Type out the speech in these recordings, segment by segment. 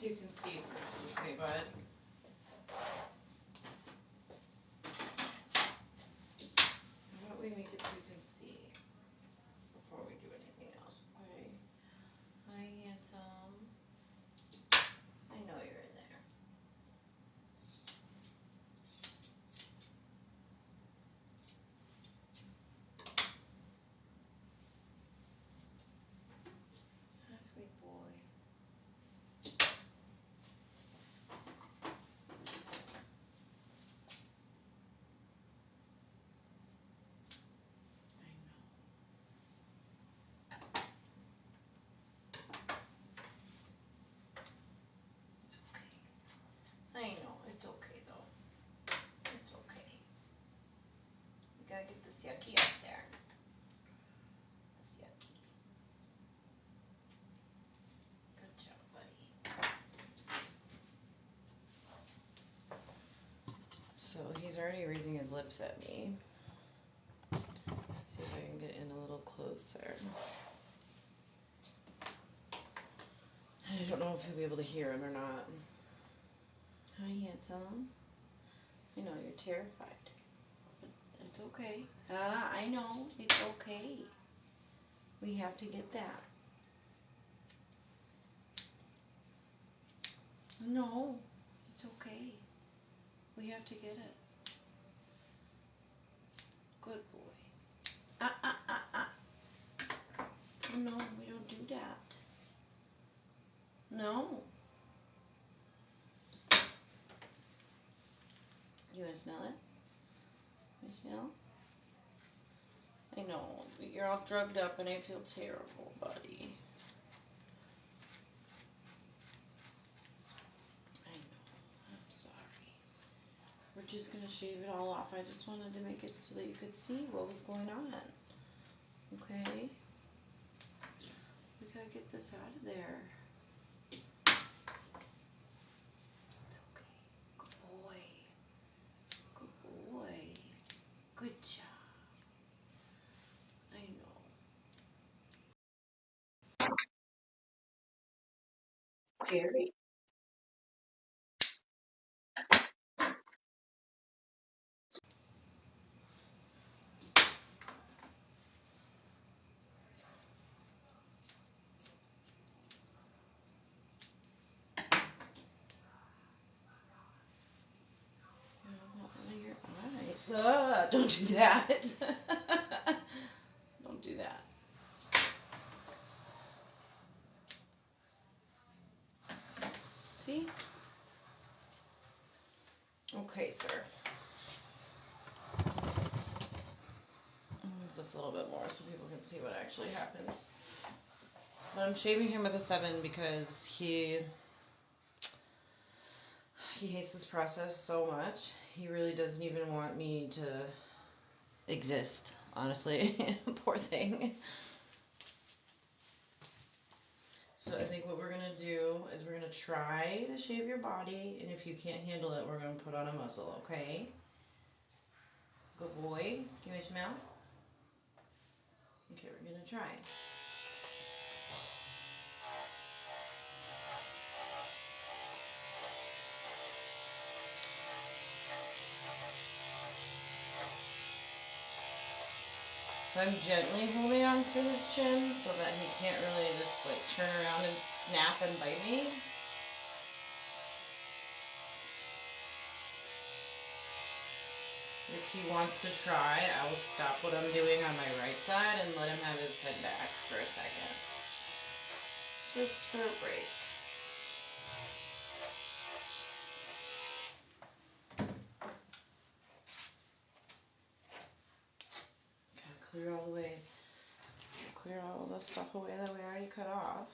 so you can see first, okay, bud? How about we make it so you can see before we do anything else, okay? Hi, handsome. I know you're in there. Hi, sweet boy. I know, it's okay though. It's okay. We gotta get this yucky out there. This yucky. Good job, buddy. So he's already raising his lips at me. Let's see if I can get in a little closer. I don't know if you'll be able to hear him or not. Hi, handsome. I know you're terrified. It's okay. I know. It's okay. We have to get that. No, it's okay. We have to get it. Good boy. No, we don't do that. No. You want to smell it? You smell? I know. You're all drugged up and I feel terrible, buddy. I know. I'm sorry. We're just going to shave it all off. I just wanted to make it so that you could see what was going on. Okay? We got to get this out of there. It's okay. Good boy. Good boy. Good job. I know. Scary. Don't do that. Don't do that. See? Okay, sir. I'll move this a little bit more so people can see what actually happens. But I'm shaving him with a 7 because he hates this process so much. He really doesn't even want me to exist, honestly. Poor thing. So I think what we're going to do is we're going to try to shave your body, and if you can't handle it, we're going to put on a muzzle, okay? Good boy. Give me a smell. Okay, we're going to try. So I'm gently holding on to his chin so that he can't really just like turn around and snap and bite me. If he wants to try, I will stop what I'm doing on my right side and let him have his head back for a second. Just for a break. Gotta clear all the way. Clear all the stuff away that we already cut off.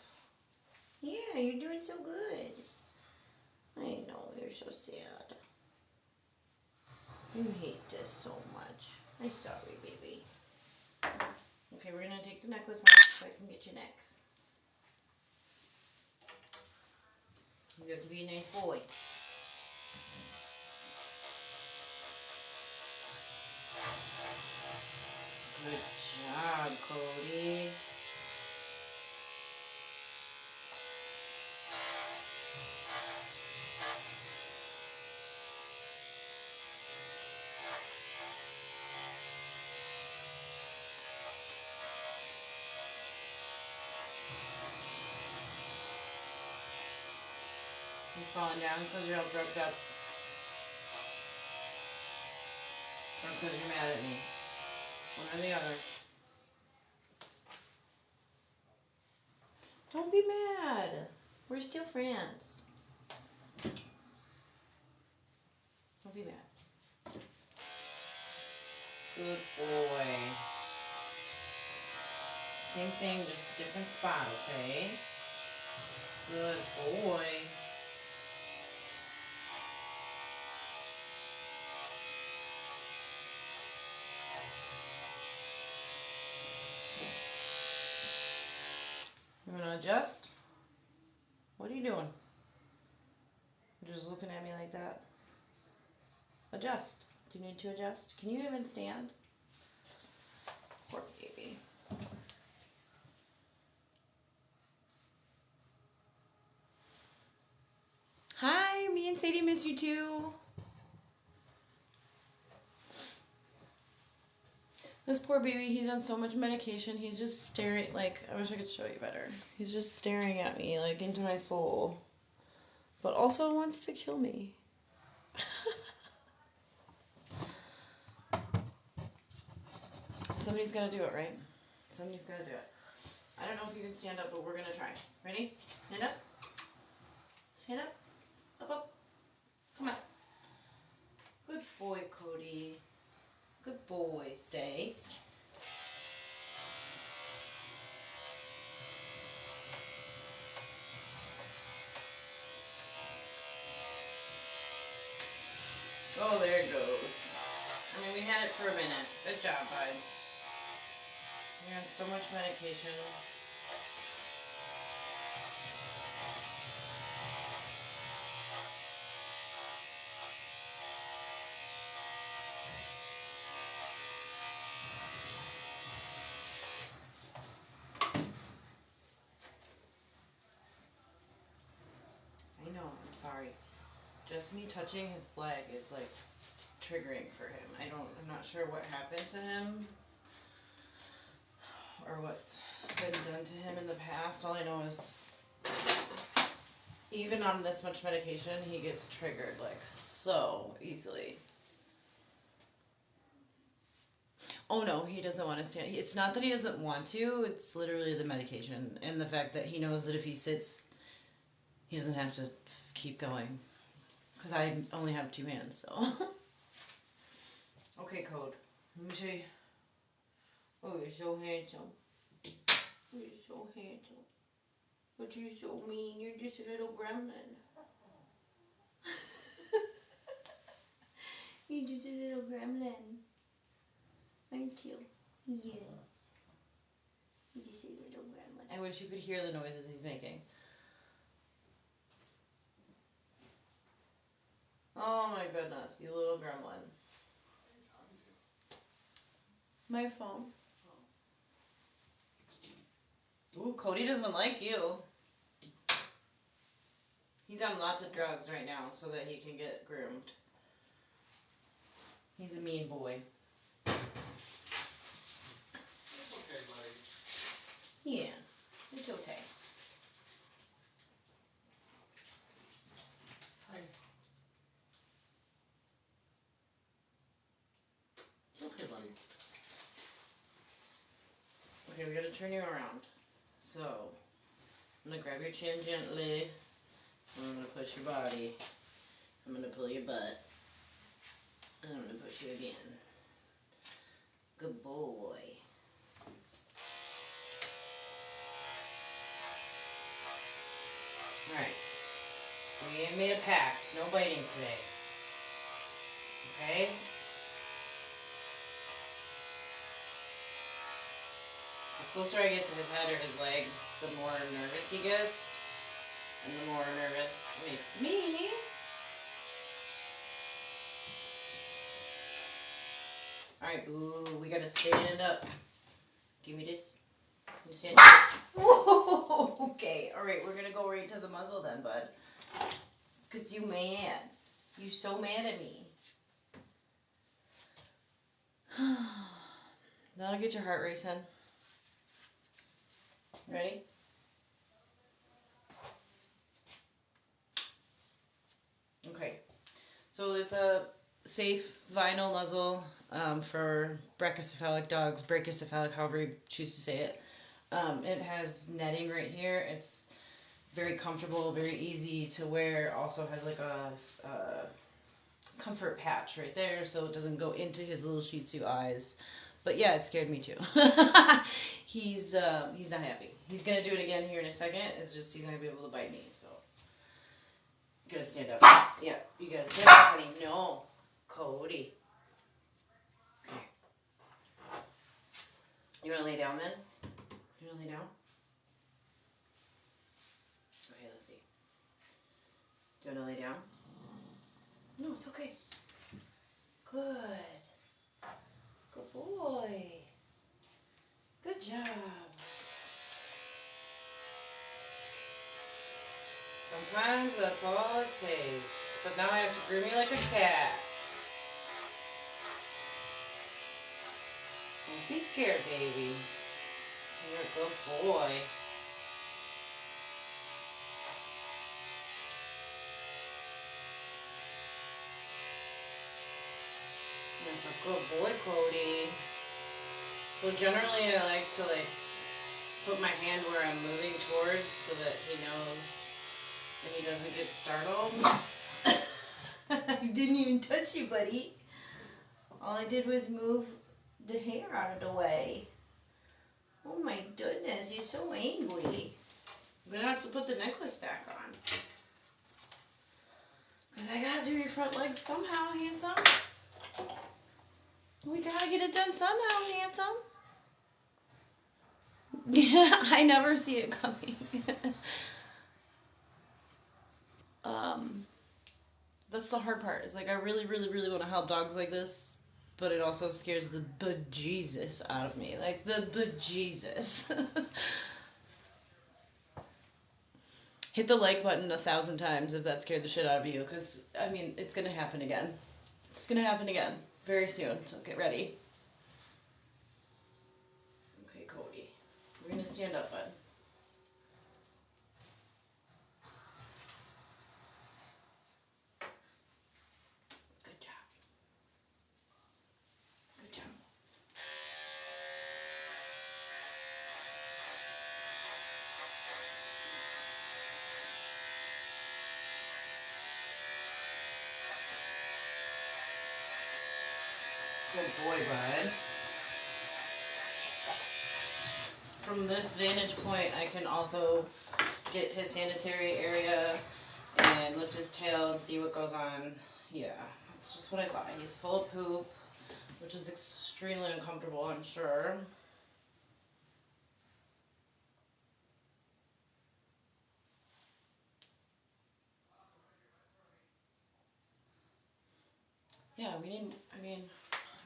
Yeah, you're doing so good. I know, you're so sad. You hate this so much. I'm sorry, baby. Okay, we're gonna take the necklace off so I can get your neck. You have to be a nice boy. Good job, Cody. falling down because you're all drugged up. Or because you're mad at me. One or the other. Don't be mad. We're still friends. Don't be mad. Good boy. Same thing, just different spot, okay? Good boy. You want to adjust? What are you doing? You're just looking at me like that. Adjust. Do you need to adjust? Can you even stand? Poor baby. Hi, me and Sadie miss you too. This poor baby, he's on so much medication. He's just staring, like, I wish I could show you better. He's just staring at me, like, into my soul. But also wants to kill me. Somebody's got to do it, right? Somebody's got to do it. I don't know if you can stand up, but we're going to try. Ready? Stand up. Stand up. Up, up. Come on. Good boy, Cody. Good boy. Stay. Oh, there it goes. I mean, we had it for a minute. Good job, bud. You're on so much medication. I know, I'm sorry. Just me touching his leg is like triggering for him. I'm not sure what happened to him or what's been done to him in the past. All I know is even on this much medication, he gets triggered like so easily. Oh no, he doesn't want to stand. It's not that he doesn't want to, it's literally the medication and the fact that he knows that if he sits, he doesn't have to keep going. Because I only have 2 hands, so. Okay, Code. Let me show you. Oh, you're so handsome. You're so handsome. But you're so mean. You're just a little gremlin. You're just a little gremlin. Aren't you? Yes. You're just a little gremlin. I wish you could hear the noises he's making. Oh my goodness, you little gremlin. My phone. Ooh, Cody doesn't like you. He's on lots of drugs right now so that he can get groomed. He's a mean boy. It's okay, buddy. Yeah, it's okay. Hi. It's okay, buddy. Okay, we gotta turn you around. So, I'm gonna grab your chin gently. I'm gonna push your body. I'm gonna pull your butt. And I'm gonna push you again. Good boy. Alright. We made a pact. No biting today. Okay? The closer I get to his head or his legs, the more nervous he gets. And the more nervous makes me. Alright, boo, we gotta stand up. Give me this. You stand up. Whoa! Okay, alright, we're gonna go right to the muzzle then, bud. Because you mad. You so mad at me. That'll get your heart racing. Ready? So it's a safe vinyl muzzle for brachycephalic dogs, brachycephalic, however you choose to say it. It has netting right here. It's very comfortable, very easy to wear. Also has like a comfort patch right there so it doesn't go into his little Shih Tzu eyes. But yeah, it scared me too. He's not happy. He's gonna do it again here in a second. It's just he's not gonna be able to bite me. So you gotta stand up. Yeah, you gotta stand up, honey. No, Cody. Okay. You wanna lay down then? You wanna lay down? Okay, let's see. Do you wanna lay down? No, it's okay. Good. Good boy. Good job. Sometimes that's all it takes. But now I have to groom you like a cat. Don't be scared, baby. You're a good boy. That's a good boy, Cody. So generally I like to put my hand where I'm moving towards so that he knows and he doesn't get startled. I didn't even touch you, buddy. All I did was move the hair out of the way. Oh my goodness, you're so angry. I'm gonna have to put the necklace back on. Because I gotta do your front legs somehow, handsome. We gotta get it done somehow, handsome. Yeah, I never see it coming. That's the hard part. Is like I really, really, really want to help dogs like this, but it also scares the bejesus out of me. Like the bejesus. Hit the like button 1,000 times if that scared the shit out of you, because I mean it's gonna happen again. It's gonna happen again very soon. So get ready. Okay, Cody, we're gonna stand up, bud. Good job. Good job. Good boy, bud. From this vantage point, I can also get his sanitary area and lift his tail and see what goes on. Yeah, that's just what I thought. He's full of poop, which is extremely uncomfortable, I'm sure. Yeah,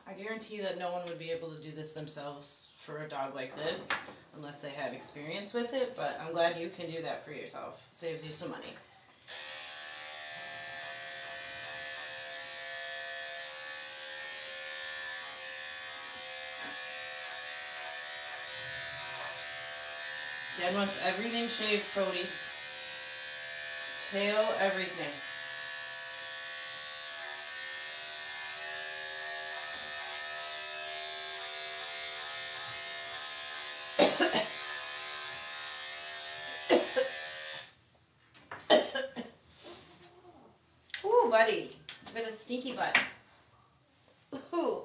I guarantee that no one would be able to do this themselves for a dog like this unless they had experience with it, but I'm glad you can do that for yourself. It saves you some money. Dad wants everything shaved, Cody. Tail, everything. Ooh, buddy. You got a sneaky butt. Ooh.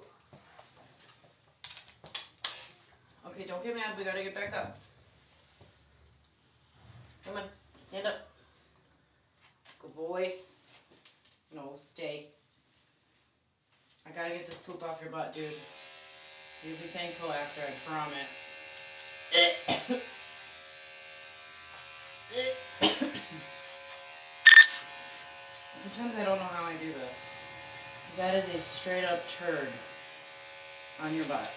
Okay, don't get mad. We gotta get back up. Come on. Stand up. Good boy. No, stay. I gotta get this poop off your butt, dude. You'll be thankful after, I promise. Sometimes I don't know how I do this. That is a straight up turd on your butt.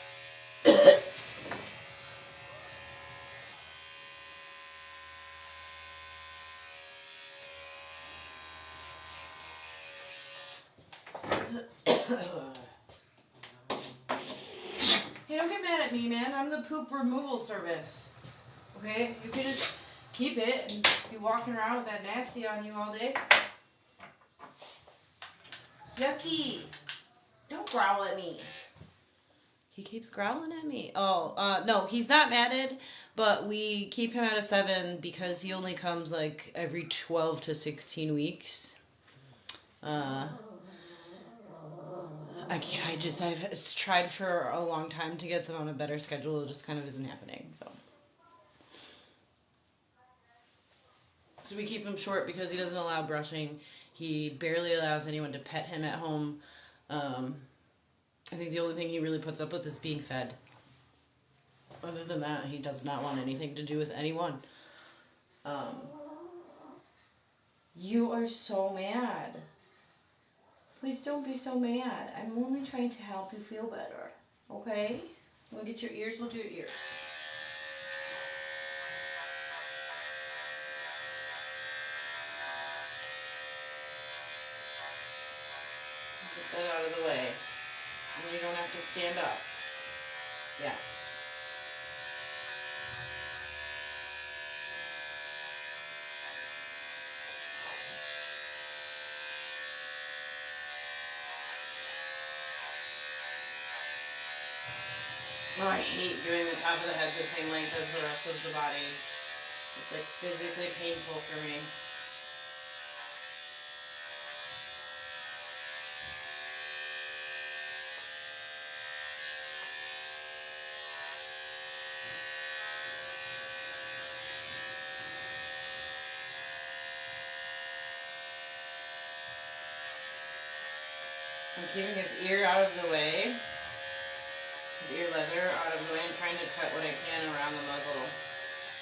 Hey, don't get mad at me, man. I'm the poop removal service. Okay? You can just keep it and be walking around with that nasty on you all day. Yucky. Don't growl at me. He keeps growling at me. Oh, no, he's not matted, but we keep him at a 7 because he only comes like every 12 to 16 weeks. I've tried for a long time to get them on a better schedule. It just kind of isn't happening, so. So we keep him short because he doesn't allow brushing. He barely allows anyone to pet him at home. I think the only thing he really puts up with is being fed. Other than that, he does not want anything to do with anyone. You are so mad. Please don't be so mad. I'm only trying to help you feel better. Okay? We'll get your ears, we'll do your ears. Get that out of the way. And you don't have to stand up. Yeah. Oh, I hate doing the top of the head the same length as the rest of the body. It's like physically painful for me. I'm keeping his ear out of the way. His ear leather out of the way. I'm trying to cut what I can around the muzzle.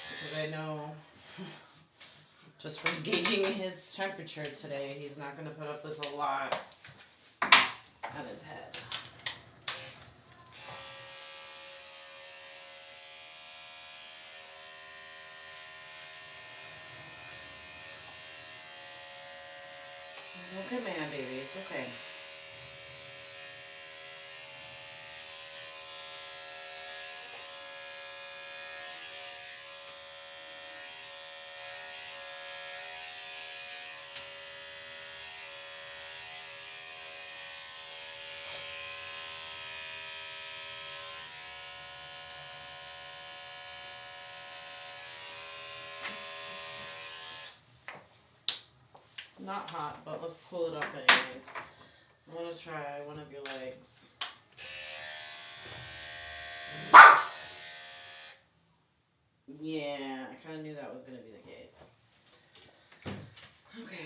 Because I know, just from gauging his temperature today, he's not going to put up with a lot on his head. Don't get mad, baby. It's okay. Not hot, but let's cool it up anyways. I want to try one of your legs. Yeah, I kind of knew that was going to be the case. Okay.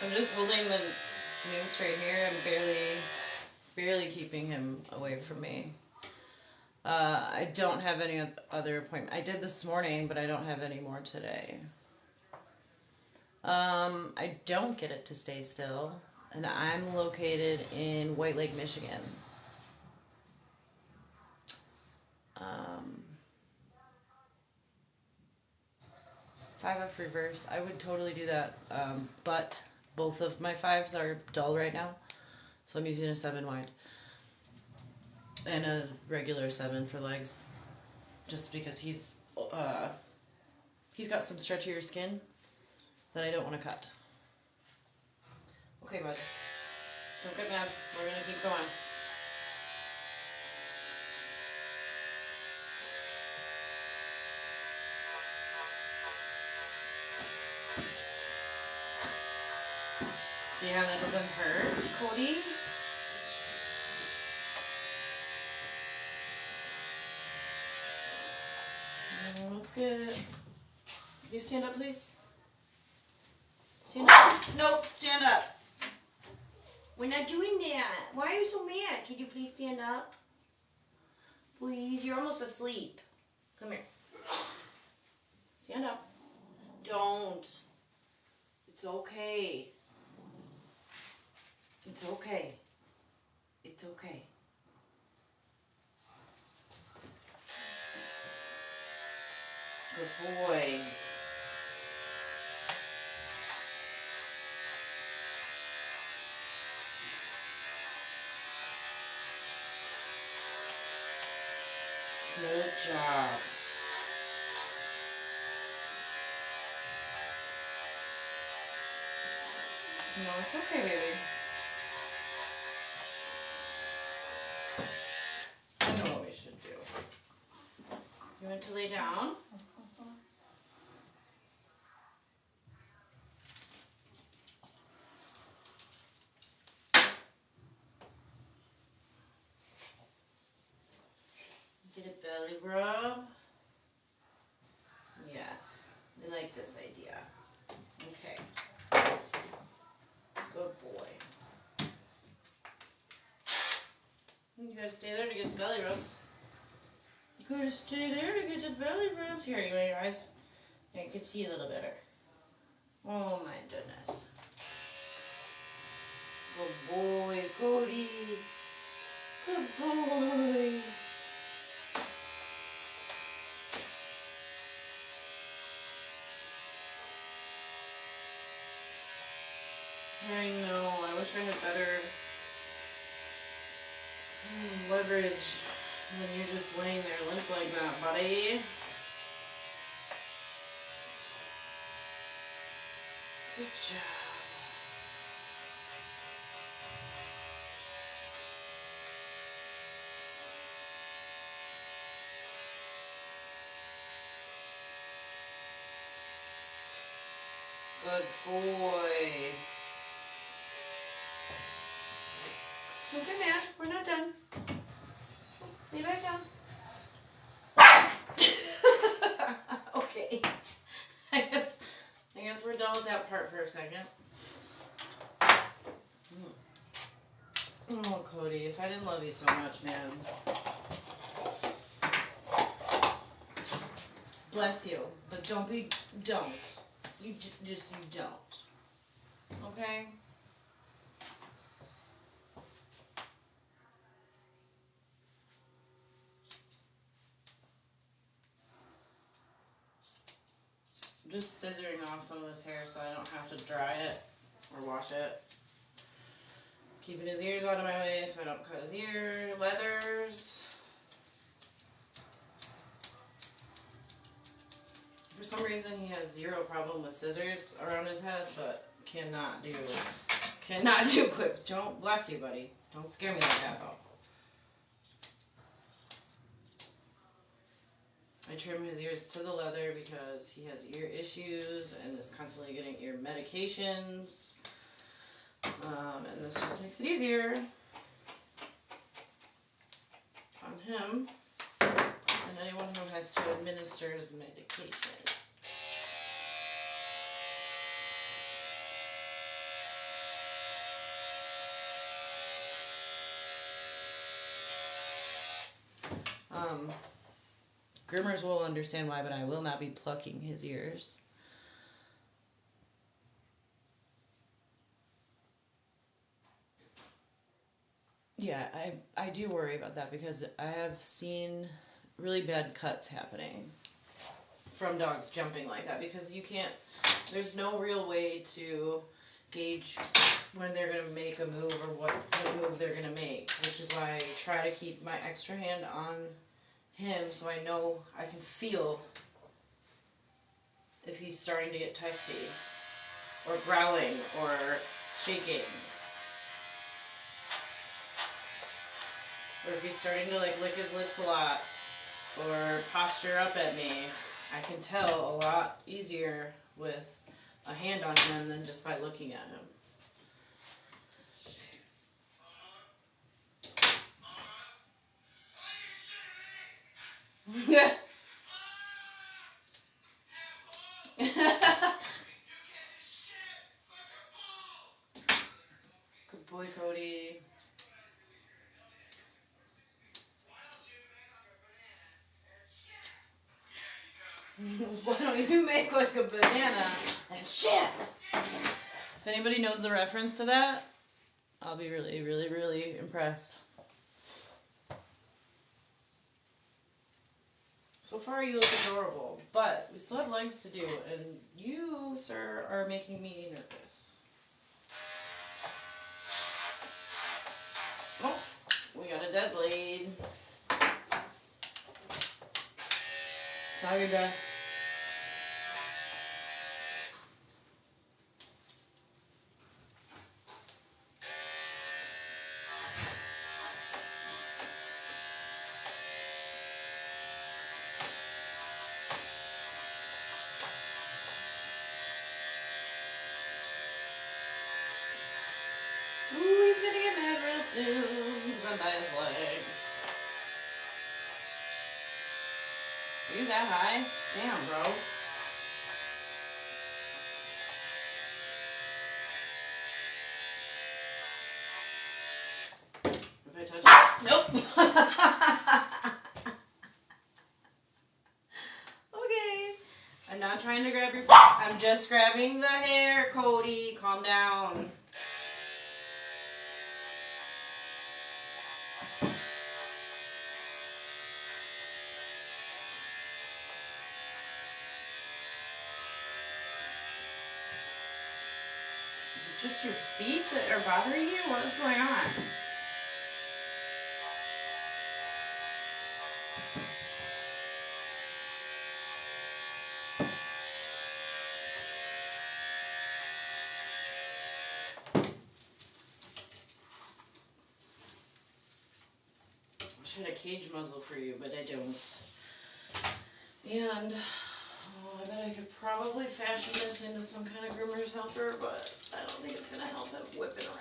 I'm just holding the noose right here. I'm barely keeping him away from me. I don't have any other appointment. I did this morning, but I don't have any more today. I don't get it to stay still, and I'm located in White Lake, Michigan. 5F reverse. I would totally do that, but both of my 5s are dull right now, so I'm using a 7 wide and a regular 7 for legs, just because he's got some stretchier skin that I don't want to cut. Okay, bud. Don't get mad. We're gonna keep going. See how that doesn't hurt, Cody? That's good. Can you stand up, please? Stand up. Nope, stand up. We're not doing that. Why are you so mad? Can you please stand up? Please, you're almost asleep. Come here. Stand up. Don't. It's okay. It's okay. It's okay. Good boy. Good job. No, it's okay, baby. I know what we should do. You want to lay down? Get a belly rub. Yes, I like this idea. Okay. Good boy. You gotta stay there to get the belly rubs. You gotta stay there to get the belly rubs. Here, you want your eyes? I can see a little better. Oh my goodness. Good boy, Cody. Good boy. I know, I wish I had better leverage when you're just laying there limp like that, buddy. Good job. Good boy. Okay, man, we're not done. Lay back down. Okay. I guess we're done with that part for a second. Oh, Cody, if I didn't love you so much, man. Bless you, but don't. You don't. Okay? I'm just scissoring off some of this hair so I don't have to dry it or wash it. Keeping his ears out of my way so I don't cut his ear leathers. For some reason he has zero problem with scissors around his head, but cannot do clips. Don't, bless you, buddy. Don't scare me like that, though. I trim his ears to the leather because he has ear issues and is constantly getting ear medications. And this just makes it easier on him and anyone who has to administer his medication. Groomers will understand why, but I will not be plucking his ears. Yeah, I do worry about that because I have seen really bad cuts happening from dogs jumping like that because there's no real way to gauge when they're going to make a move or what move they're going to make, which is why I try to keep my extra hand on him so I know I can feel if he's starting to get testy or growling or shaking. Or if he's starting to lick his lips a lot or posture up at me, I can tell a lot easier with a hand on him than just by looking at him. Good boy, Cody. Why don't you make like a banana and shit? If anybody knows the reference to that, I'll be really, really, really impressed. So far you look adorable, but we still have legs to do, and you, sir, are making me nervous. Oh, we got a dead blade. Sorry, Beth. Ooh, he's gonna get mad real soon. He's gonna bite his leg. Are you that high? Damn, bro. If I touch it? Nope. Okay. I'm not trying to grab your... I'm just grabbing the hair, Cody. Calm down. Just your feet that are bothering you? What is going on? I should have cage muzzle for you, but I don't. And I bet I could probably fashion this into some kind of groomer's helper, but I don't think it's going to help him whip it around.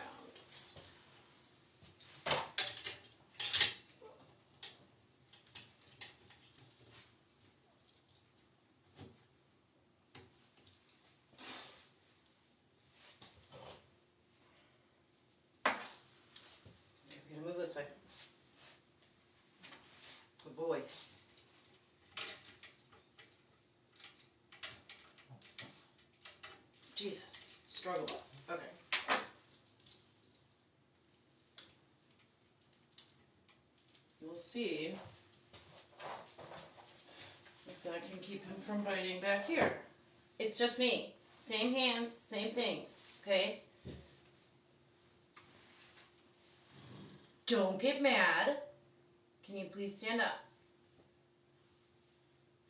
We're going to move this way. Good boy. Jesus. Struggle bus. Okay. We'll see if that can keep him from biting back here. It's just me. Same hands, same things. Okay? Don't get mad. Can you please stand up?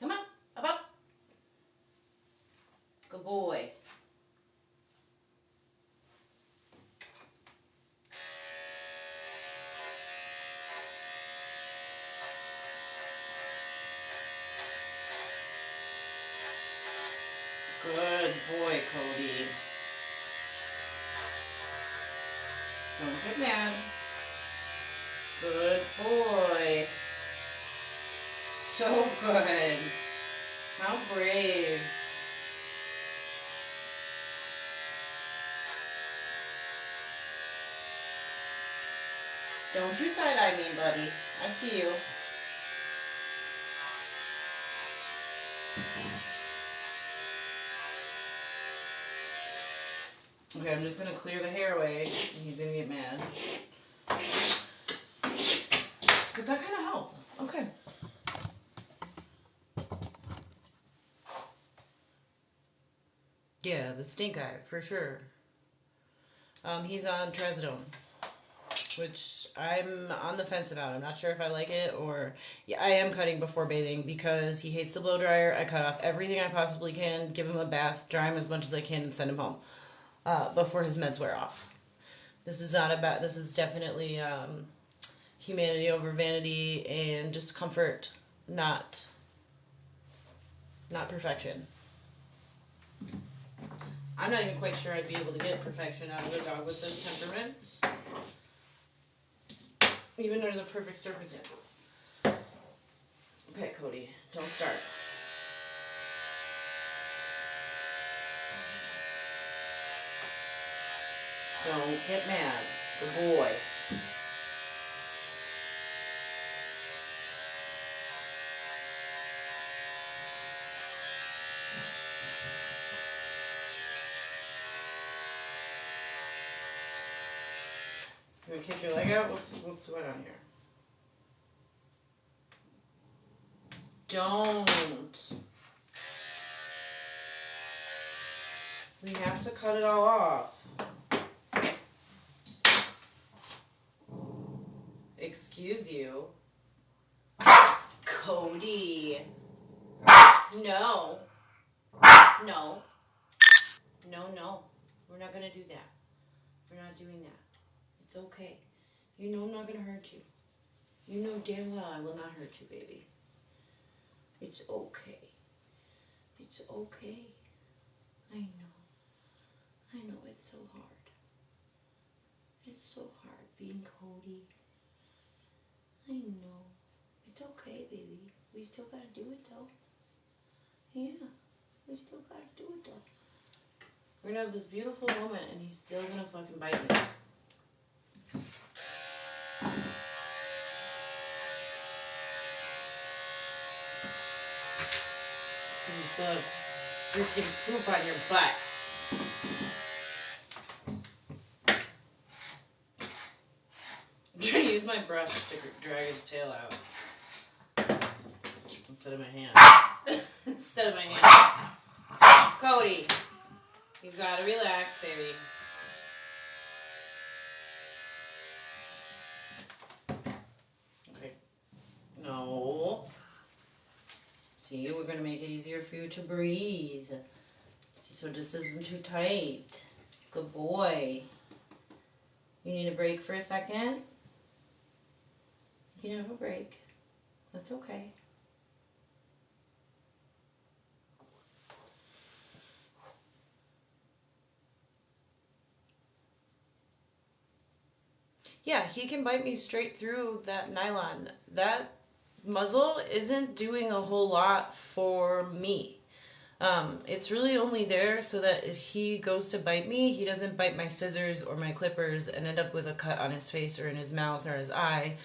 Come on. Up. Good boy. Good boy, Cody. Don't get mad. Good boy. So good. How brave. Don't you side-eye me, buddy. I see you. Okay, I'm just going to clear the hair away, and he's going to get mad. But that kind of helped. Okay. Yeah, the stink eye, for sure. He's on trazodone, which I'm on the fence about. I'm not sure if I like it or... Yeah, I am cutting before bathing because he hates the blow dryer. I cut off everything I possibly can, give him a bath, dry him as much as I can, and send him home before his meds wear off. This is not about... This is definitely humanity over vanity and just comfort, not perfection. I'm not even quite sure I'd be able to get perfection out of a dog with this temperament. Even under the perfect circumstances. Okay, Cody, don't start. Don't get mad. Good boy. You gonna kick your leg out? What's going on here? Don't. We have to cut it all off. Excuse you. Cody. No. No. No, no. We're not going to do that. We're not doing that. It's okay. You know I'm not going to hurt you. You know damn well I will not hurt you, baby. It's okay. It's okay. I know. I know it's so hard. It's so hard being Cody. I know. It's okay, baby. We still gotta do it, though. Yeah. We still gotta do it, though. We're gonna have this beautiful moment, and he's still gonna fucking bite me. You still have freaking poop on your butt. I'm trying to use my brush to drag his tail out. Instead of my hand. Instead of my hand. Cody, you gotta relax, baby. Okay. No. See, we're gonna make it easier for you to breathe. See, so this isn't too tight. Good boy. You need a break for a second? You can have a break. That's okay. Yeah, he can bite me straight through that nylon. That muzzle isn't doing a whole lot for me. It's really only there so that if he goes to bite me, he doesn't bite my scissors or my clippers and end up with a cut on his face or in his mouth or his eye.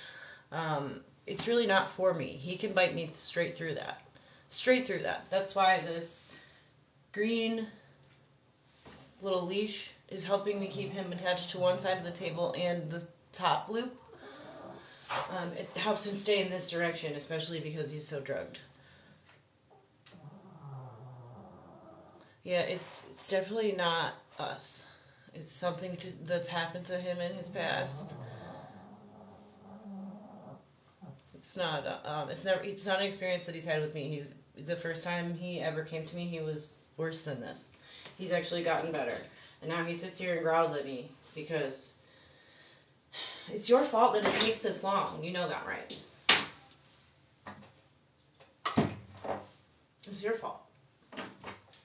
It's really not for me. He can bite me straight through that. Straight through that. That's why this green little leash is helping me keep him attached to one side of the table and the top loop. It helps him stay in this direction, especially because he's so drugged. Yeah, it's definitely not us. It's something that's happened to him in his past. It's not. It's not an experience that he's had with me. The first time he ever came to me, he was worse than this. He's actually gotten better, and now he sits here and growls at me because it's your fault that it takes this long. You know that, right? It's your fault.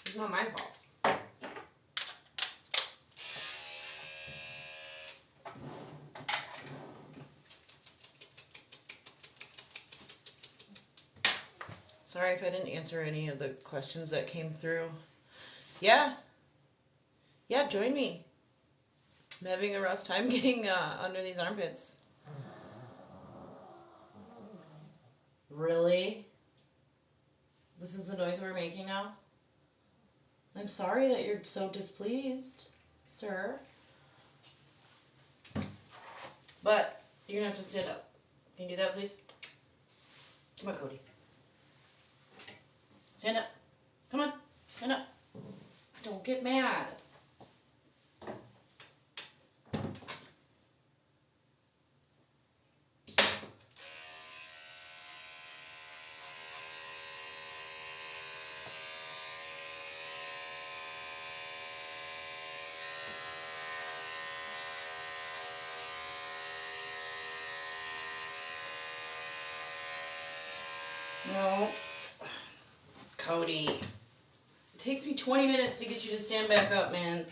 It's not my fault. Sorry if I didn't answer any of the questions that came through. Yeah, join me. I'm having a rough time getting under these armpits. Really? This is the noise we're making now? I'm sorry that you're so displeased, sir. But you're gonna have to stand up. Can you do that, please? Come on, Cody. Stand up. Come on, stand up. Don't get mad. No. Cody. It takes me 20 minutes to get you to stand back up, man.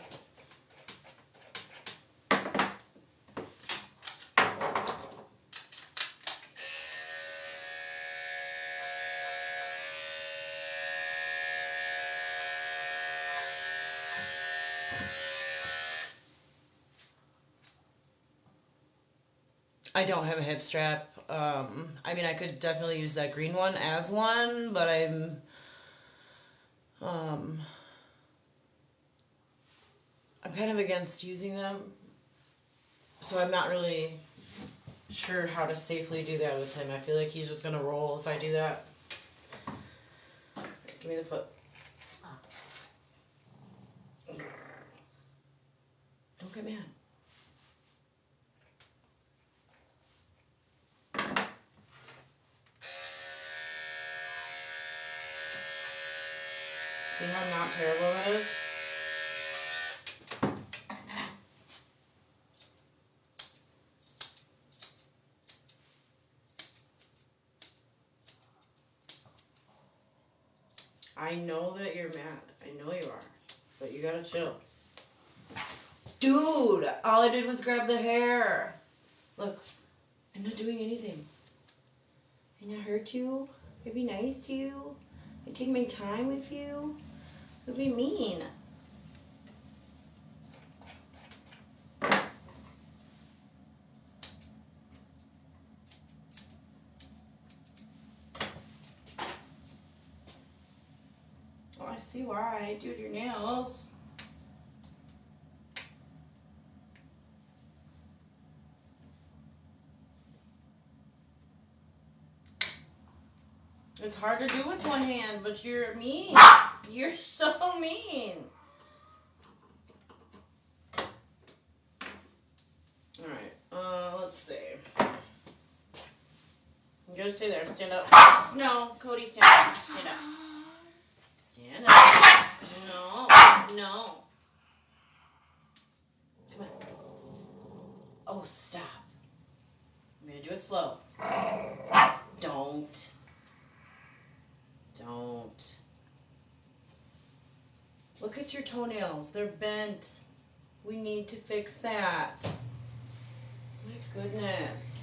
I don't have a hip strap. I mean, I could definitely use that green one as one, but I'm kind of against using them, so I'm not really sure how to safely do that with him. I feel like he's just gonna roll if I do that. Give me the foot. Don't get mad. See how not terrible that is? I know that you're mad. I know you are. But you gotta chill. Dude, all I did was grab the hair. Look, I'm not doing anything. I not hurt you. I'd be nice to you. I take my time with you. I'd be mean. Oh, I see why. Dude, your nails. It's hard to do with one hand, but you're mean. You're so mean. Alright, let's see. You gotta stay there. Stand up. No, Cody, stand up. Stand up. Stand up. No, no. Come on. Oh, stop. I'm gonna do it slow. Don't. Don't. Look at your toenails. They're bent. We need to fix that. My goodness.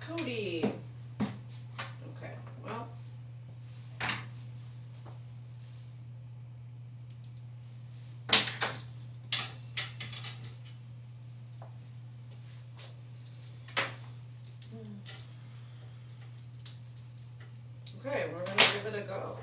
Cody. Okay, well. Okay, we're gonna give it a go.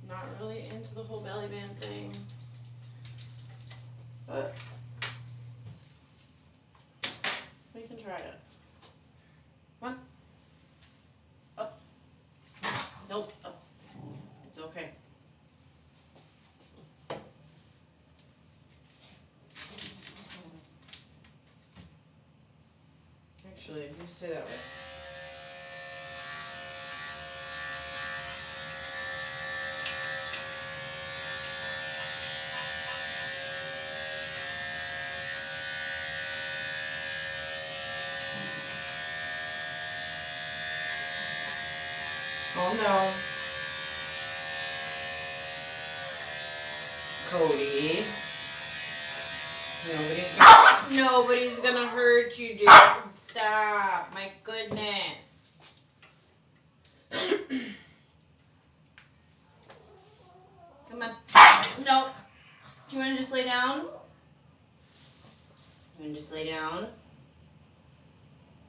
Not really into the whole belly band thing, but we can try it. Come on. Up. Nope. Up. It's okay. Actually, you stay that way. Calm down. Cody. Nobody's gonna hurt you, dude. Stop. My goodness. Come on. No. Do you want to just lay down? You want to just lay down?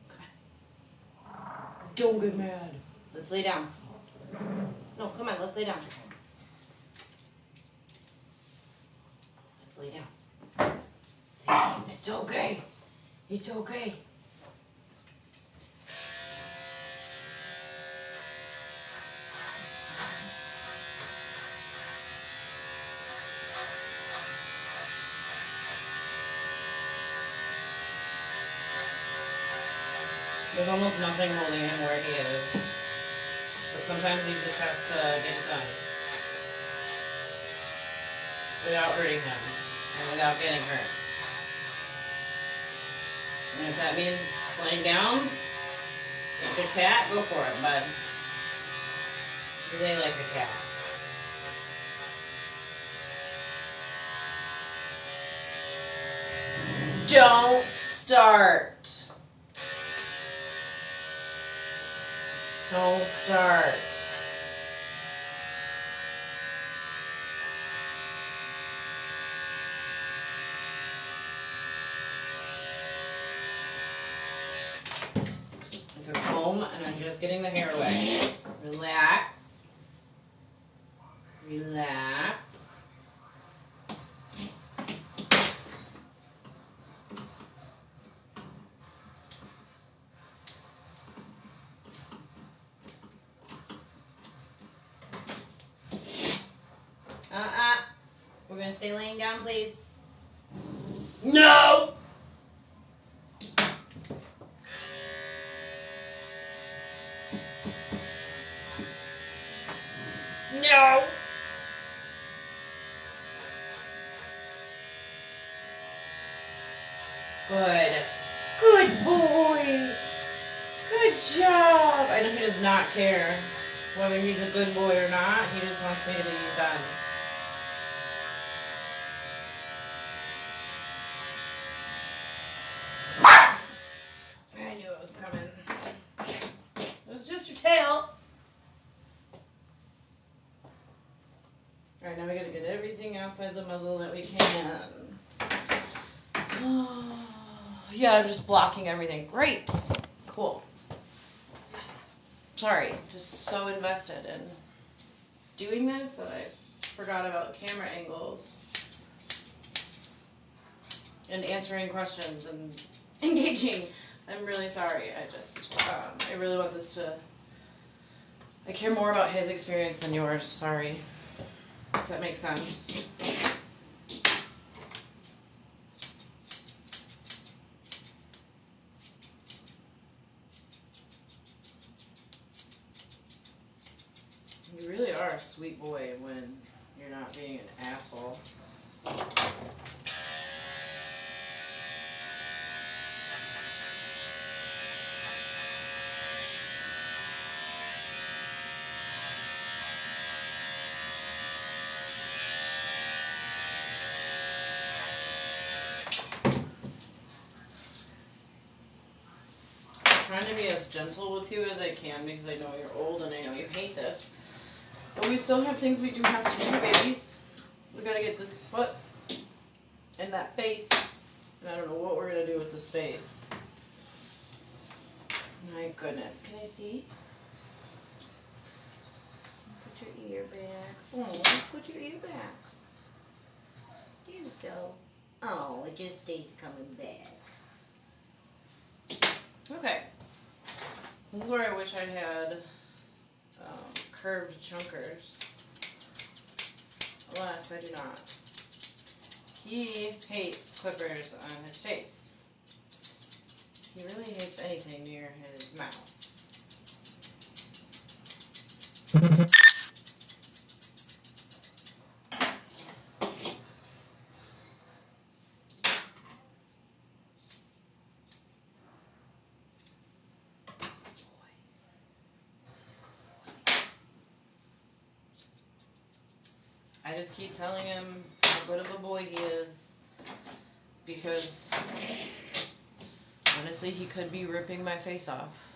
Come on. Don't get mad. Let's lay down. No, come on. Let's lay down. Let's lay down. It's okay. It's okay. There's almost nothing holding him where he is. But sometimes he just has to get it done. Without hurting him. And without getting hurt. And if that means laying down, like a cat, go for it, bud. You lay like a cat. Don't start. Don't start. It's a comb, and I'm just getting the hair away. Relax. Relax. gonna stay laying down, please? No! No! Good. Good boy. Good job. I know he does not care whether he's a good boy or not. He just wants me to be done. I knew it was coming. It was just your tail. Alright, now we gotta get everything outside the muzzle that we can. Yeah, I'm just blocking everything. Great. Cool. Sorry, just so invested in doing this that I forgot about camera angles and answering questions and engaging. I'm really sorry. I really want this to, I care more about his experience than yours. Sorry. If that makes sense. You really are a sweet boy when you're not being an asshole. I'm trying to be as gentle with you as I can because I know you're old and I know you hate this. But we still have things we do have to do, babies. We gotta get this foot and that face. And I don't know what we're gonna do with this face. My goodness. Can I see? Put your ear back. Oh, put your ear back. There you go. Oh, it just stays coming back. Okay. This is where I wish I had curved chunkers. Alas, I do not. He hates clippers on his face. He really hates anything near his mouth. I just keep telling him how good of a boy he is because honestly he could be ripping my face off.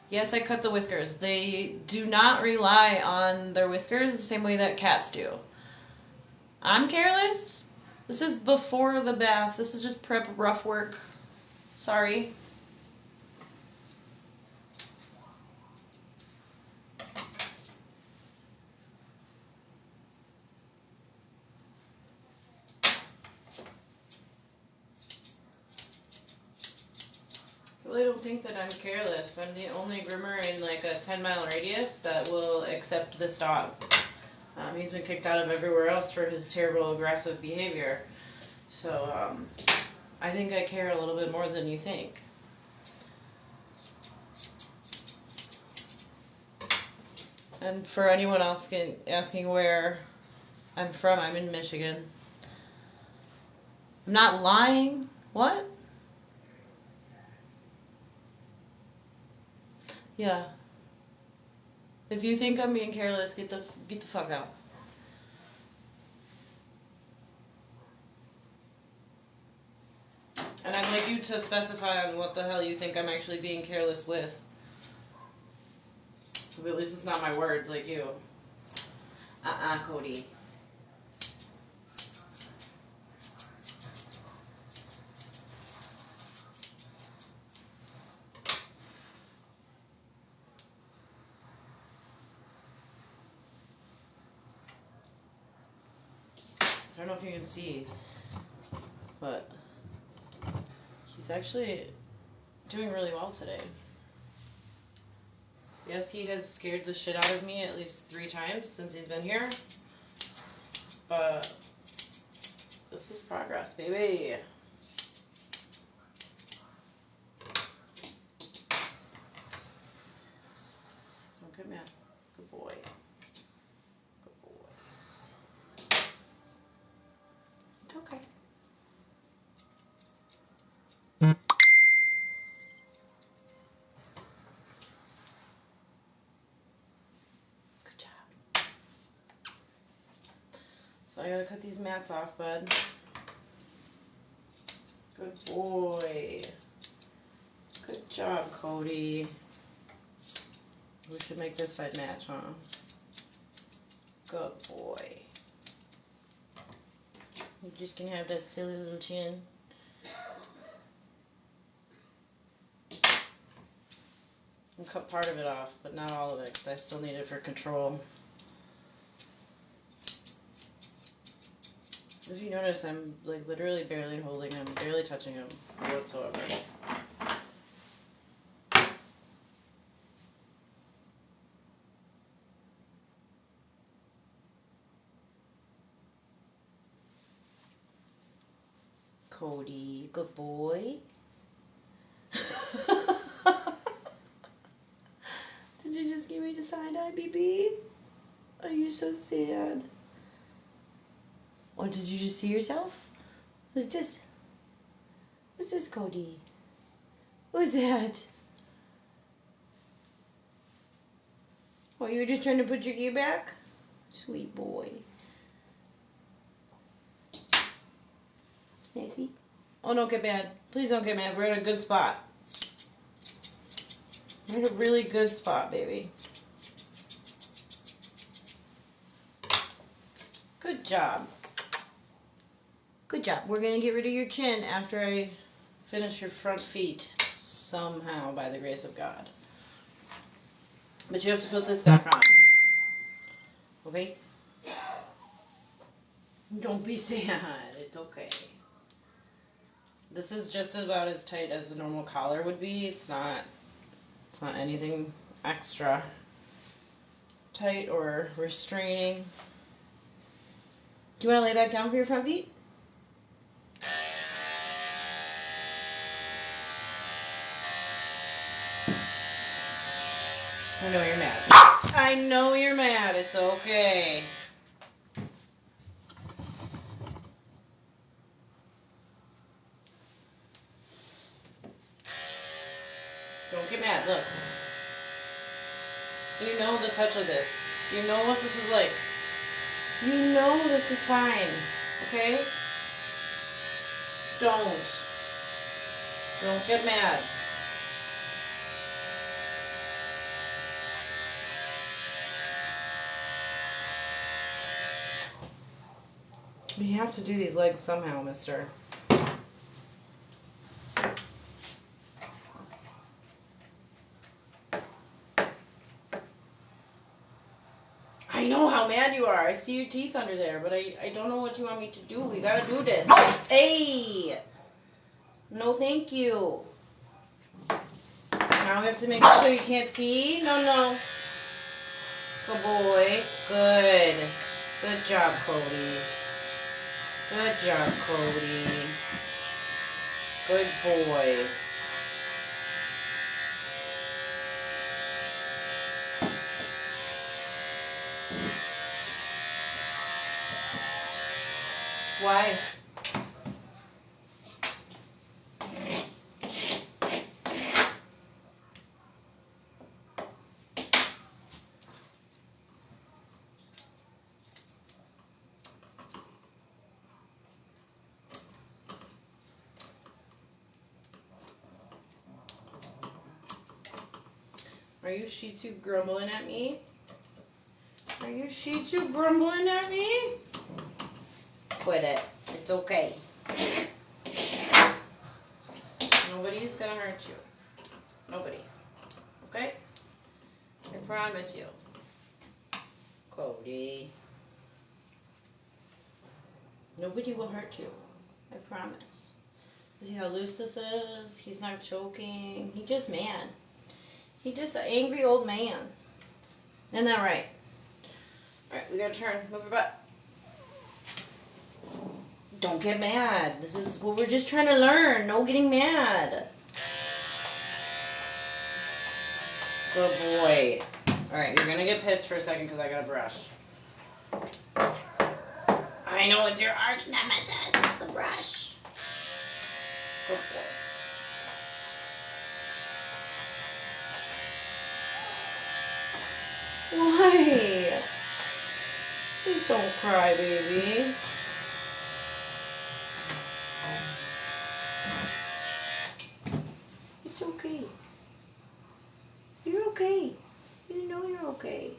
Yes, I cut the whiskers. They do not rely on their whiskers the same way that cats do. I'm careless. This is before the bath. This is just prep rough work. Sorry. I don't think that I'm careless. I'm the only groomer in like a 10-mile radius that will accept this dog. He's been kicked out of everywhere else for his terrible aggressive behavior. So I think I care a little bit more than you think. And for anyone else asking where I'm from, I'm in Michigan. I'm not lying. What? Yeah. If you think I'm being careless, get the fuck out. And I'd like you to specify on what the hell you think I'm actually being careless with. Because at least it's not my words like you. Cody. I don't know if you can see, but he's actually doing really well today. Yes, he has scared the shit out of me at least 3 times since he's been here, but This is progress, baby. Don't get mad. Good boy. Good boy. It's okay. Good job. So I gotta cut these mats off, bud. Good boy. Good job, Cody. We should make this side match, huh? Good boy. You're just gonna have that silly little chin. I'll cut part of it off, but not all of it, because I still need it for control. If you notice, I'm like literally barely holding him, barely touching him whatsoever. Cody, good boy. Did you just give me the side eye, BB? Are you so sad? Or did you just see yourself? What's this? What's this, Cody? What's that? Oh, you were just trying to put your ear back? Sweet boy. Nancy? Oh, don't get mad. Please don't get mad. We're in a good spot. We're in a really good spot, baby. Good job. Good job. We're going to get rid of your chin after I finish your front feet. Somehow, by the grace of God. But you have to put this back on. Okay? Don't be sad. It's okay. This is just about as tight as a normal collar would be. It's not anything extra tight or restraining. Do you want to lay back down for your front feet? I know you're mad. I know you're mad. It's okay. Don't get mad. Look. You know the touch of this. You know what this is like. You know this is fine. Okay? Don't get mad. We have to do these legs somehow, mister. I know how mad you are. I see your teeth under there, but I don't know what you want me to do. We gotta do this. Hey! No, thank you. Now we have to make it so you can't see. No. Good boy. Good. Good job, Cody. Good job, Cody. Good boy. Why? Are you Shih Tzu grumbling at me? Are you Shih Tzu grumbling at me? Quit it. It's okay. Nobody's gonna hurt you. Nobody. Okay? I promise you. Cody. Nobody will hurt you. I promise. See how loose this is? He's not choking. He's just mad. He's just an angry old man. Isn't that right? Alright, we gotta turn. Move your butt. Don't get mad. This is what we're just trying to learn. No getting mad. Good boy. Alright, you're gonna get pissed for a second because I gotta brush. I know it's your arch nemesis, the brush. Good boy. Why? Please don't cry, baby. It's okay. You're okay. You know you're okay.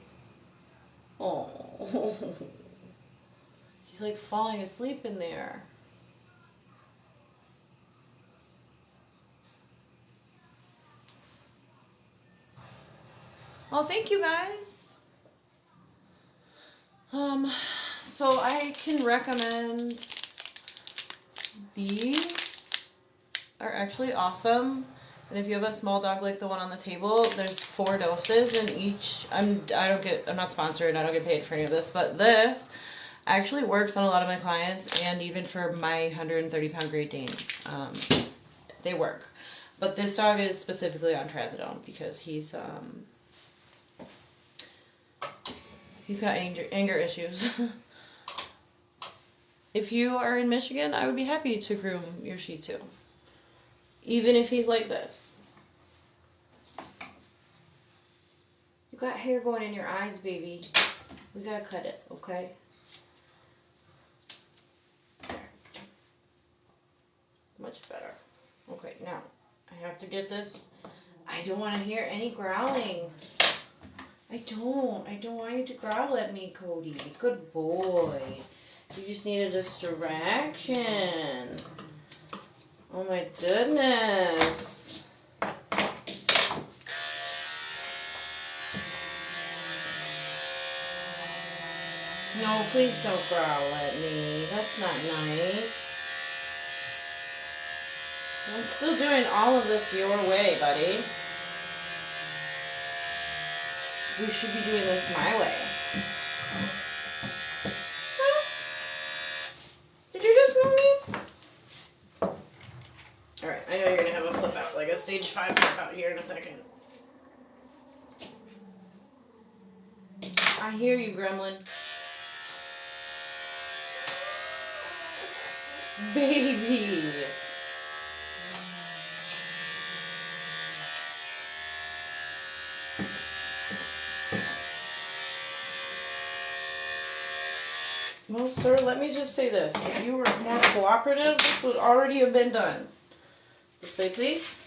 Oh. He's like falling asleep in there. Well, thank you guys. So I can recommend these are actually awesome. And if you have a small dog like the one on the table, there's 4 doses in each. I'm not sponsored, I don't get paid for any of this, but this actually works on a lot of my clients and even for my 130-pound Great Danes. They work. But this dog is specifically on trazodone because he's got anger issues. If you are in Michigan, I would be happy to groom your Shih Tzu. Even if he's like this. You got hair going in your eyes, baby. We gotta cut it, okay? There. Much better. Okay, now, I have to get this. I don't want to hear any growling. I don't want you to growl at me, Cody. Good boy. You just need a distraction. Oh my goodness. No, please don't growl at me. That's not nice. I'm still doing all of this your way, buddy. We should be doing this my way. Huh? Did you just move me? Alright, I know you're gonna have a flip out, like a stage 5 flip out here in a second. I hear you, gremlin. Baby. Well, sir, let me just say this. If you were more cooperative, this would already have been done. This way, please.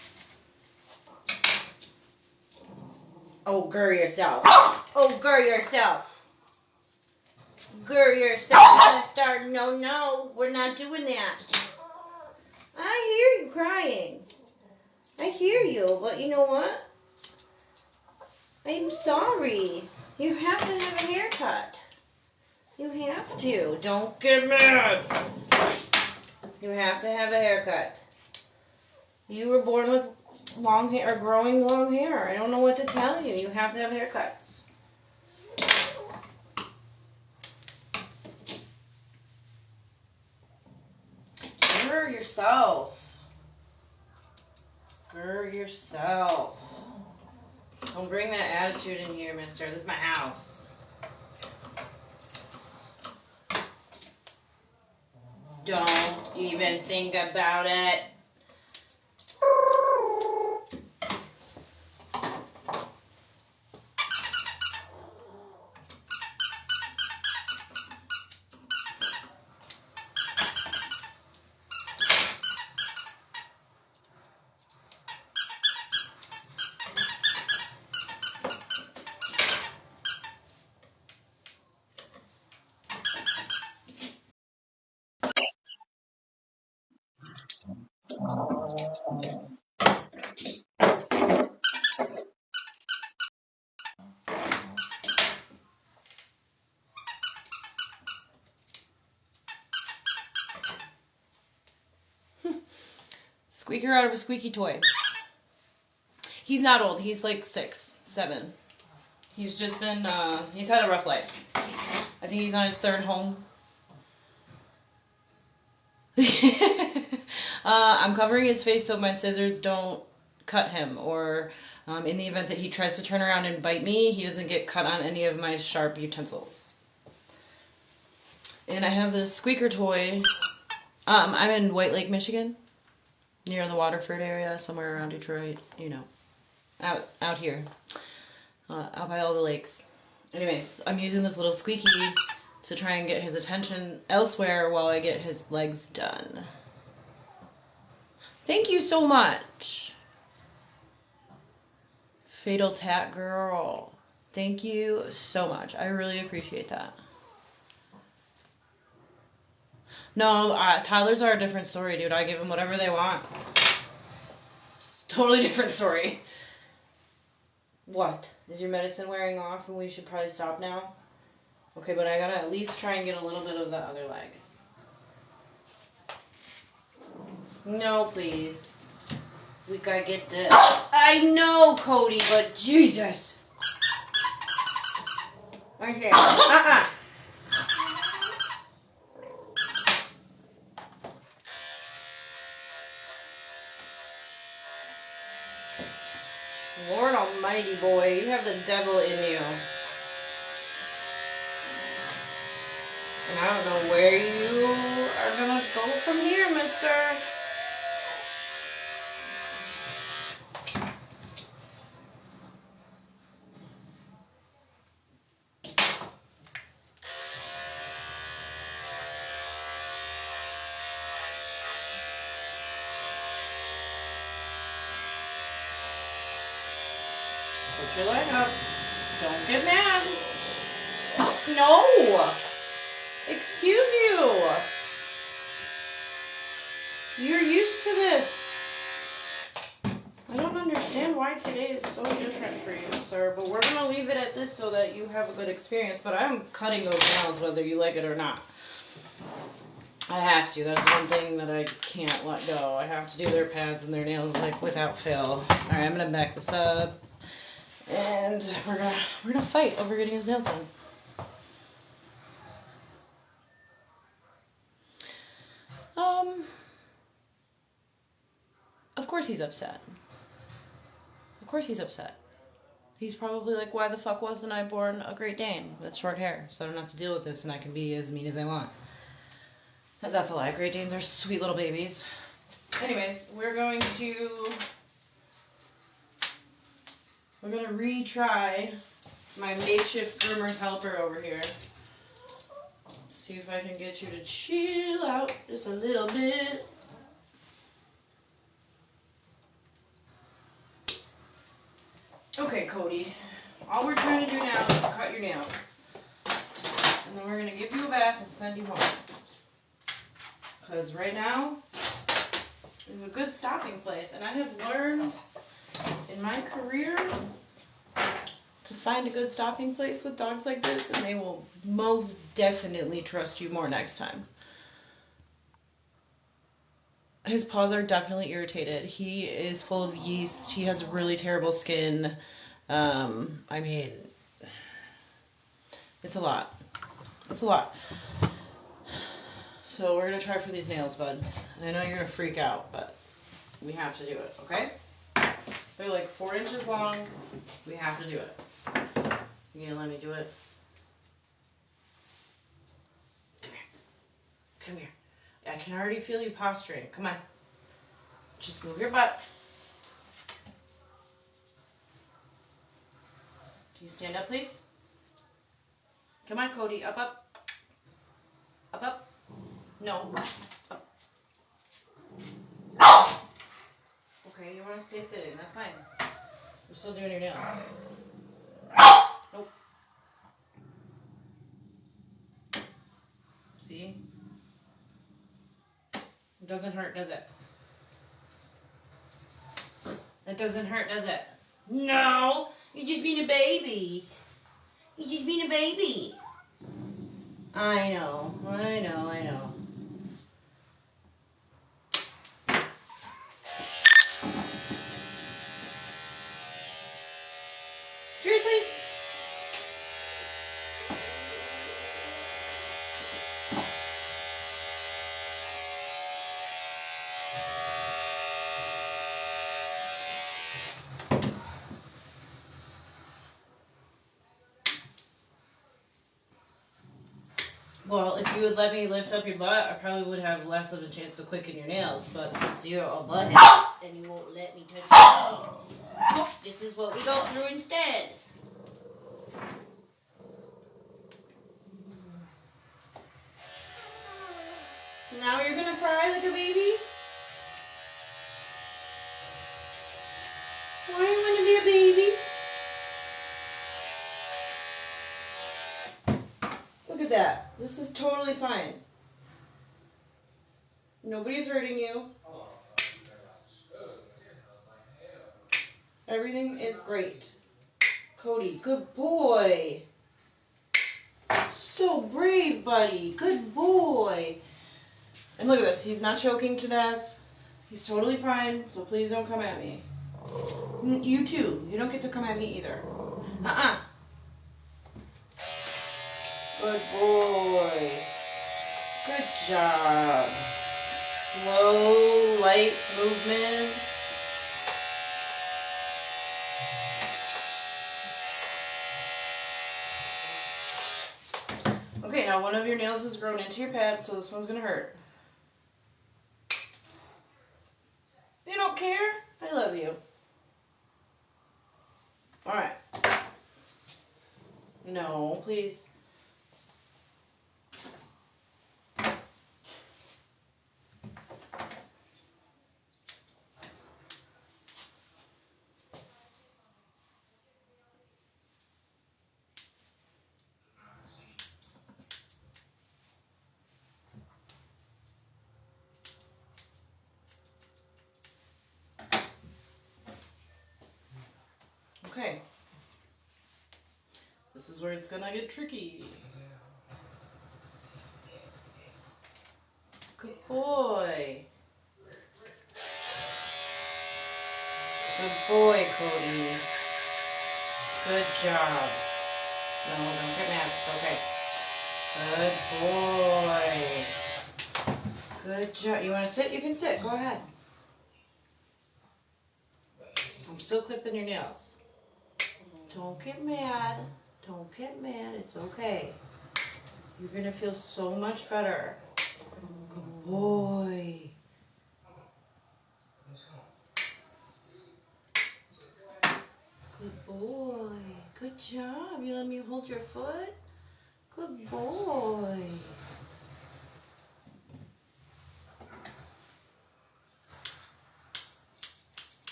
Oh, grr yourself. Oh, grr yourself. Grr yourself. Gonna start. No, we're not doing that. I hear you crying. I hear you, but you know what? I'm sorry. You have to have a haircut. You have to. Don't get mad. You have to have a haircut. You were born with long hair or growing long hair. I don't know what to tell you. You have to have haircuts. Grr yourself. Grr yourself. Don't bring that attitude in here, mister. This is my house. Don't even think about it. Squeaker out of a squeaky toy. He's not old. He's like 6, 7. He's just been, he's had a rough life. I think he's on his 3rd home. I'm covering his face so my scissors don't cut him, or in the event that he tries to turn around and bite me, he doesn't get cut on any of my sharp utensils. And I have this squeaker toy. I'm in White Lake, Michigan, near the Waterford area, somewhere around Detroit, you know, out here, out by all the lakes. Anyways, I'm using this little squeaky to try and get his attention elsewhere while I get his legs done. Thank you so much. Fatal Tat Girl. Thank you so much. I really appreciate that. No, toddlers are a different story, dude. I give them whatever they want. It's a totally different story. What? Is your medicine wearing off and we should probably stop now? Okay, but I gotta at least try and get a little bit of the other leg. No, please. We gotta get this. I know, Cody, but Jesus. Okay. Lord almighty, boy, you have the devil in you. And I don't know where you are gonna go from here, mister. Put your leg up. Don't get mad. No! Excuse you! You're used to this. I don't understand why today is so different for you, sir, but we're gonna leave it at this so that you have a good experience, but I'm cutting those nails whether you like it or not. I have to. That's one thing that I can't let go. I have to do their pads and their nails, like, without fail. Alright, I'm gonna back this up. And we're gonna fight over getting his nails done. Of course he's upset. Of course he's upset. He's probably like, why the fuck wasn't I born a Great Dane with short hair so I don't have to deal with this and I can be as mean as I want. That's a lie. Great Danes are sweet little babies. Anyways, we're going to retry my makeshift groomer's helper over here. See if I can get you to chill out just a little bit. Okay, Cody. All we're trying to do now is cut your nails. And then we're going to give you a bath and send you home. Because right now is a good stopping place. And I have learned in my career to find a good stopping place with dogs like this, and they will most definitely trust you more next time. His paws are definitely irritated. He is full of yeast. He has really terrible skin. I mean, it's a lot. It's a lot. So we're going to try for these nails, bud. And I know you're going to freak out, but we have to do it, okay? They're like 4 inches long. We have to do it. You going to let me do it? Come here. Come here. I can already feel you posturing. Come on. Just move your butt. Can you stand up, please? Come on, Cody. Up, up. Up, up. No. Up. Okay, you want to stay sitting. That's fine. We're still doing your nails. Nope. See? It doesn't hurt, does it? It doesn't hurt, does it? No! You're just being a baby. You're just being a baby. I know. I know, I know. Seriously? Well, if you would let me lift up your butt, I probably would have less of a chance to quicken your nails. But since you're a butthead and you won't let me touch your feet, this is what we go through instead. Now you're gonna cry like a baby? Why do you want to be a baby? Look at that. This is totally fine. Nobody's hurting you. Everything is great. Cody, good boy. So brave, buddy. Good boy. And look at this. He's not choking to death. He's totally fine, so please don't come at me. You too. You don't get to come at me either. Uh-uh. Good boy. Good job. Slow, light movement. Okay, now one of your nails has grown into your pad, so this one's gonna hurt. You don't care? I love you. Alright. No, please. Okay. This is where it's gonna get tricky. Good boy. Good boy, Cody. Good job. No, don't get mad. It's okay. Good boy. Good job. You want to sit? You can sit. Go ahead. I'm still clipping your nails. Don't get mad. Don't get mad. It's okay. You're going to feel so much better. Good boy. Good boy. Good job. You let me hold your foot? Good boy.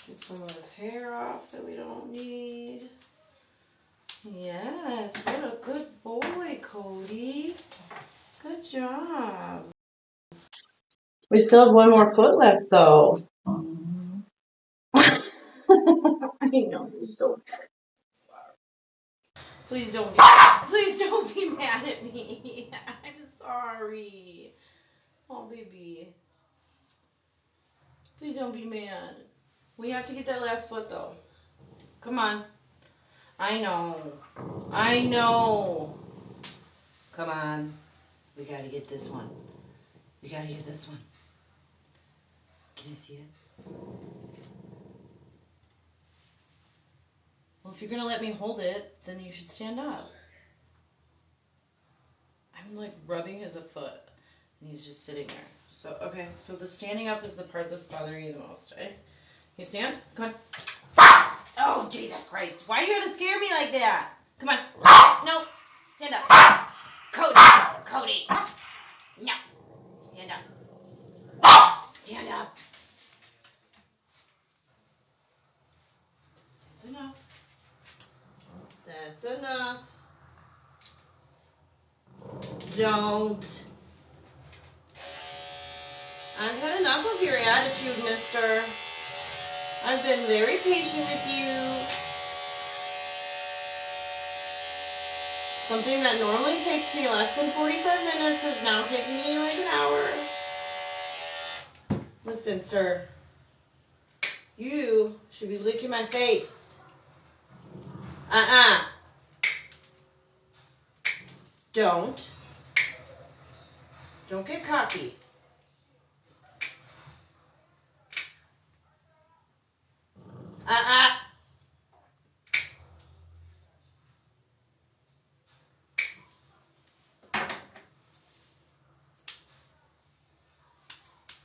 Get some of this hair off that we don't need. Yes, what a good boy, Cody. Good job. We still have one more foot left, though. I know, you're so Please don't be mad at me. I'm sorry. Oh, baby. Please don't be mad. We have to get that last foot, though. Come on. I know. I know. Come on. We gotta get this one. We gotta get this one. Can I see it? Well, if you're gonna let me hold it, then you should stand up. I'm like rubbing his foot, and he's just sitting there. So, okay, so the standing up is the part that's bothering you the most, right? You stand? Come on. Oh, Jesus Christ. Why do you have to scare me like that? Come on. No. Stand up. Cody. No. Stand up. Stand up. That's enough. That's enough. Don't. I've had enough of your attitude, mister. I've been very patient with you. Something that normally takes me less than 45 minutes is now taking me like an hour. Listen, sir. You should be licking my face. Don't. Don't get cocky.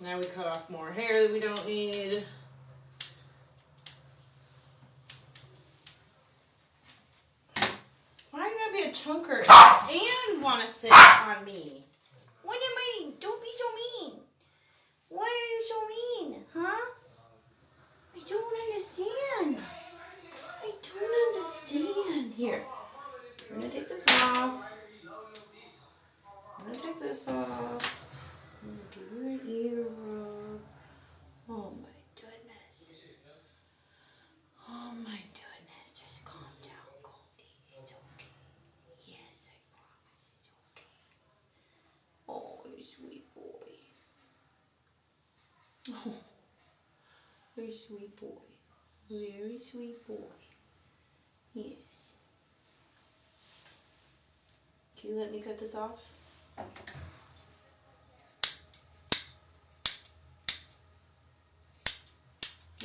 Now we cut off more hair that we don't need. Why are you gonna be a chunker and want to sit on me? What am I? Don't be so mean. Why are you so mean? Huh? I don't understand. I don't understand. Here. I'm gonna take this off. I'm gonna take this off. I'm gonna give you an ear rub. Oh my goodness. Oh my goodness. Just calm down, Cody. It's okay. Yes, I promise it's okay. Oh, you sweet boy. Oh, you sweet boy. Very sweet boy. Yes. Can you let me cut this off?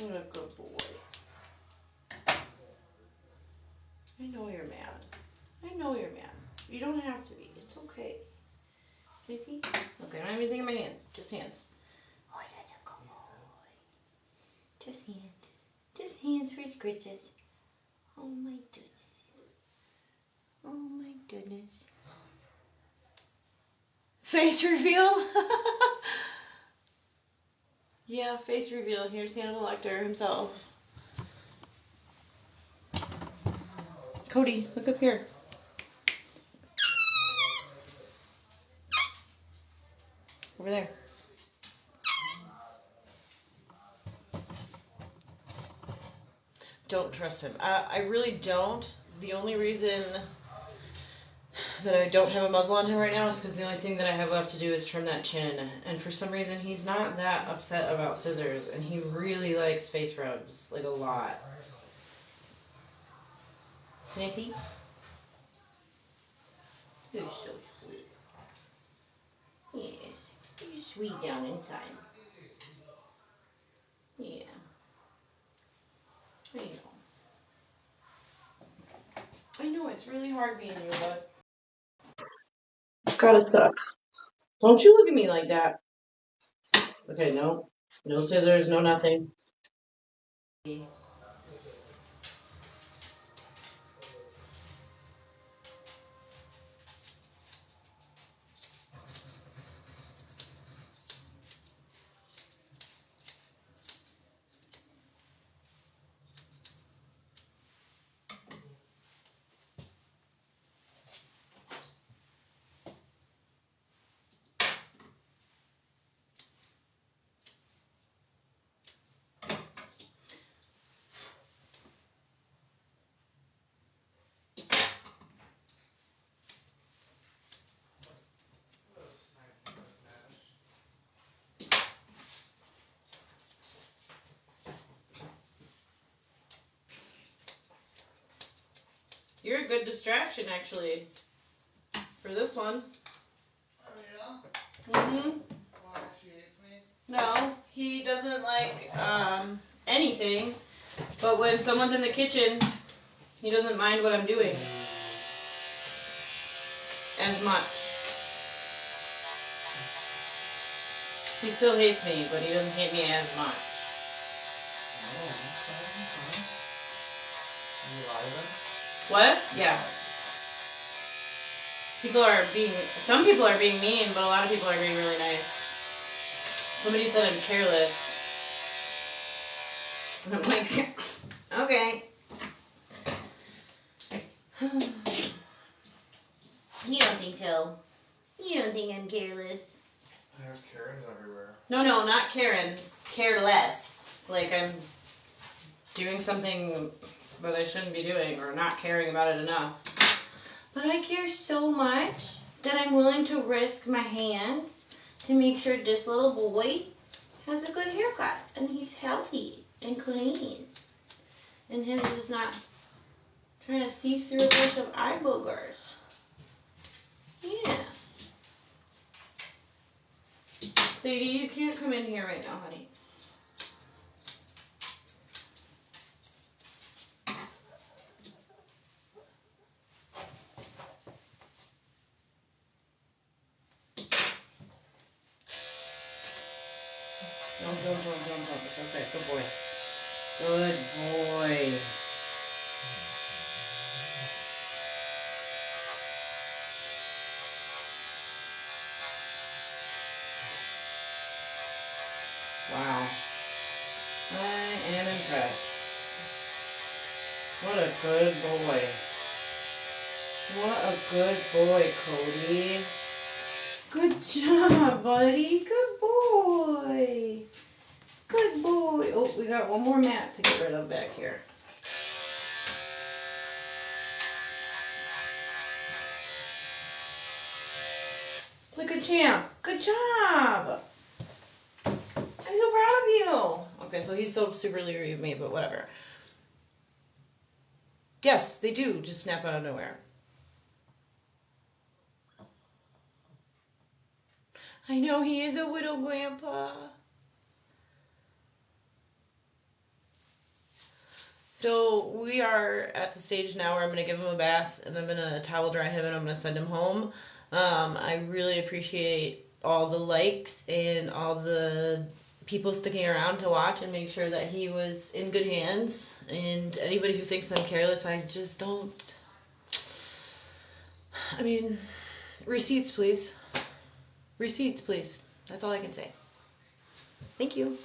What a good boy. I know you're mad. I know you're mad. You don't have to be. It's okay. Can you see? Okay, I don't have anything in my hands. Just hands. Oh, that's a good boy. Just hands. Just hands for scritches. Oh my goodness. Oh my goodness. Face reveal? Yeah, face reveal. Here's Hannibal Lecter himself. Cody, look up here. Over there. Don't trust him. I really don't. The only reason that I don't have a muzzle on him right now is because the only thing that I have left to do is trim that chin. And for some reason, he's not that upset about scissors. And he really likes face rubs. Like, a lot. Can I see? You're so sweet. Yes. You're sweet down inside. Yeah. I know. I know, it's really hard being you, but it's gotta suck. Don't you look at me like that. Okay, no. No scissors, no nothing. You're a good distraction, actually, for this one. Oh, yeah? Mm-hmm. Why? She hates me? No, he doesn't like anything, but when someone's in the kitchen, he doesn't mind what I'm doing as much. He still hates me, but he doesn't hate me as much. You lie to them? What? Yeah. Some people are being mean, but a lot of people are being really nice. Somebody said I'm careless. And I'm like, okay. You don't think so? You don't think I'm careless? There's Karens everywhere. No, not Karens. Careless. Like I'm doing something that I shouldn't be doing or not caring about it enough. But I care so much that I'm willing to risk my hands to make sure this little boy has a good haircut and he's healthy and clean. And his is not trying to see through a bunch of eye boogers. Yeah. Sadie, you can't come in here right now, honey. Don't. It's okay. Good boy. Good boy. Wow. I am impressed. What a good boy. What a good boy, Cody. Good job, buddy. Good boy. Good boy. Oh, we got one more mat to get rid of back here. Like a champ. Good job. I'm so proud of you. Okay, so he's so super leery of me, but whatever. Yes, they do just snap out of nowhere. I know he is a widow grandpa. So we are at the stage now where I'm going to give him a bath and I'm going to towel dry him and I'm going to send him home. I really appreciate all the likes and all the people sticking around to watch and make sure that he was in good hands. And anybody who thinks I'm careless, I just don't. I mean, receipts, please. Receipts, please. That's all I can say. Thank you.